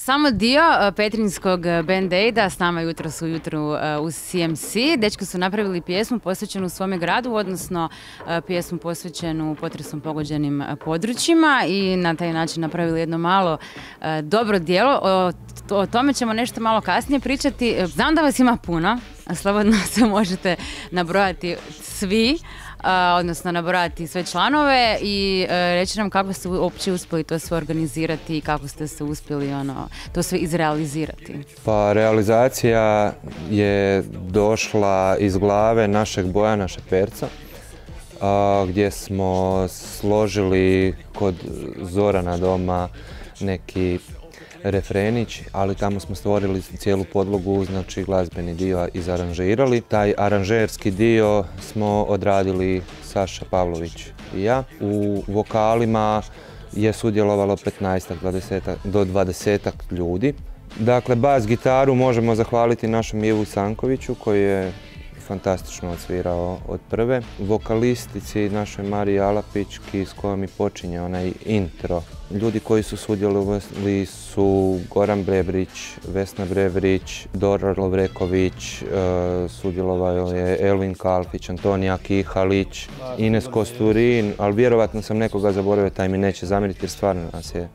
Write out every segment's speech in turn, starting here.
samo dio petrinjskog Band Aida, s nama jutros ujutro uz CMC. Dečki su napravili pjesmu posvećenu svome gradu, odnosno pjesmu posvećenu potresom pogođenim područjima i na taj način napravili jedno malo dobro djelo. O tome ćemo nešto malo kasnije pričati. Znam da vas ima puno, slobodno se možete nabrojati svi, odnosno nabrojati sve članove i reći nam kako ste uopće uspjeli to sve organizirati i kako ste se uspjeli to sve izrealizirati. Pa realizacija je došla iz glave našeg Bojana Šeperca, gdje smo složili kod Zorana doma neki refrenić, ali tamo smo stvorili cijelu podlogu, znači glazbeni dio izaranžirali. Taj aranžerski dio smo odradili Saša Pavlović i ja. U vokalima je sudjelovalo 15 do 20 ljudi. Dakle, bas gitaru možemo zahvaliti našem Ivu Sankoviću koji je fantastično odsvirao od prve. Vokalistici našoj Mariji Alapićki s kojom i počinje onaj intro. Ljudi koji su sudjelovali su Goran Brebrić, Vesna Brevrić, Dora Lovreković, sudjelovao je Elvin Kalfić, Antonija Kihalić, Ines Kosturin, ali vjerovatno sam nekoga zaboravio, taj mi neće zamjeriti jer stvarno nas je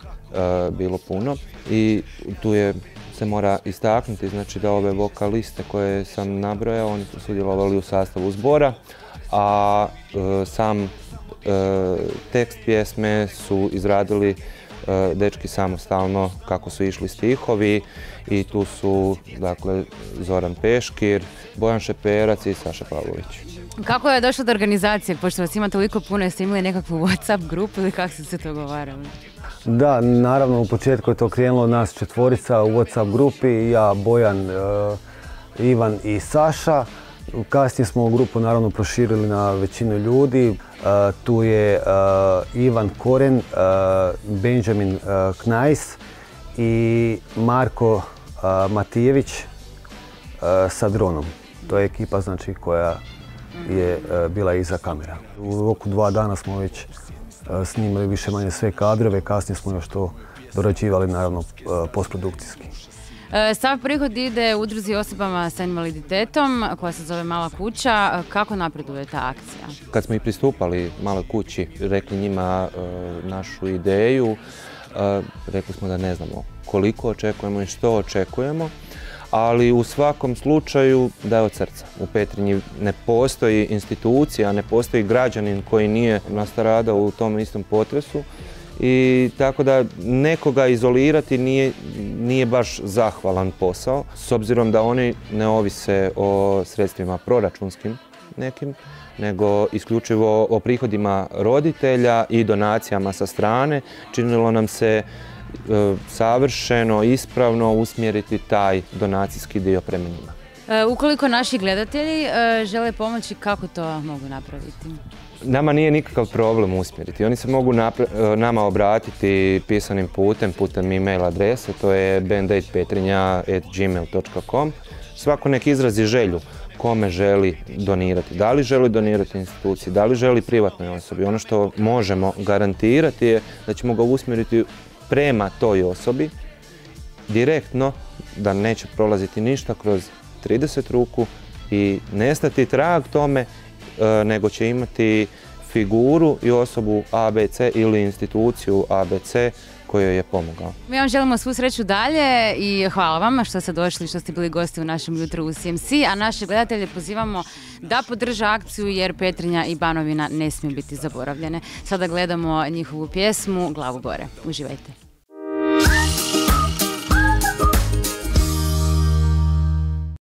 bilo puno. I tu se mora istaknuti, znači da ove vokaliste koje sam nabrojao, oni su sudjelovali u sastavu zbora, a sam tekst pjesme su izradili dečki samostalno kako su išli stihovi i tu su dakle Zoran Peškir, Bojan Šeperac i Saša Pavlović. Kako je došlo do organizacije, pošto vas ima toliko puno, jeste imali nekakvu WhatsApp grupu ili kako ste se to govarali? Da, naravno u početku je to krenulo nas četvorica u WhatsApp grupi, ja, Bojan, Ivan i Saša. Kasnije smo grupu naravno proširili na većinu ljudi. Tu je Ivan Koren, Benjamin Knajs i Marko Matijević sa dronom. To je ekipa znači, koja je bila iza kamera. U roku 2 dana smo već snimali više manje sve kadrove, kasnije smo još to dorađivali naravno postprodukcijski. Sav prihod ide udruzi osobama sa invaliditetom koja se zove Mala kuća. Kako napreduje ta akcija? Kad smo i pristupali Maloj kući, rekli njima našu ideju, rekli smo da ne znamo koliko očekujemo i što očekujemo, ali u svakom slučaju da je od srca. U Petrinji ne postoji institucija, ne postoji građanin koji nije nastradao u tom istom potresu i tako da nekoga izolirati nije baš zahvalan posao, s obzirom da oni ne ovise o sredstvima proračunskim nekim, nego isključivo o prihodima roditelja i donacijama sa strane. Činilo nam se savršeno, ispravno usmjeriti taj donacijski dio prema njima. Ukoliko naši gledatelji žele pomoći, kako to mogu napraviti? Nama nije nikakav problem usmjeriti. Oni se mogu nama obratiti pisanim putem e-mail adrese, to je bandaidpetrinja@gmail.com. Svako nek izrazi želju kome želi donirati. Da li želi donirati instituciji, da li želi privatnoj osobi. Ono što možemo garantirati je da ćemo ga usmjeriti prema toj osobi, direktno, da neće prolaziti ništa kroz 30 ruku i nestati trag tome, nego će imati figuru i osobu ABC ili instituciju ABC kojoj je pomogao. Mi vam želimo svu sreću dalje i hvala vam što ste došli, što ste bili gosti u našem jutru u CMC, a naše gledatelje pozivamo da podrže akciju jer Petrinja i Banovina ne smiju biti zaboravljene. Sada gledamo njihovu pjesmu Glavu gore. Uživajte.